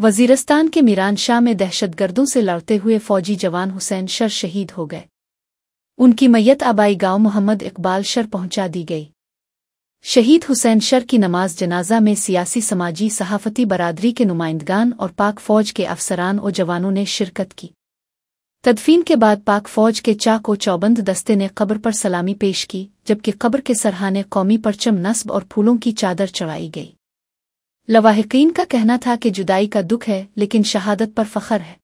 वजीरिस्तान के मीरानशाह में दहशतगर्दों से लड़ते हुए फौजी जवान हुसैन शर शहीद हो गए। उनकी मैयत आबाई गांव मोहम्मद इकबाल शर पहुंचा दी गई। शहीद हुसैन शर की नमाज जनाजा में सियासी, समाजी, सहाफ़ती बरादरी के नुमाइंदगान और पाक फ़ौज के अफसरान और जवानों ने शिरकत की। तदफीन के बाद पाक फ़ौज के चाक और चौबंद दस्ते ने कब्र पर सलामी पेश की, जबकि कब्र के सरहाने कौमी परचम नस्ब और फूलों की चादर चढ़ाई गई। लवाहिकीन का कहना था कि जुदाई का दुख है, लेकिन शहादत पर फ़ख्र है।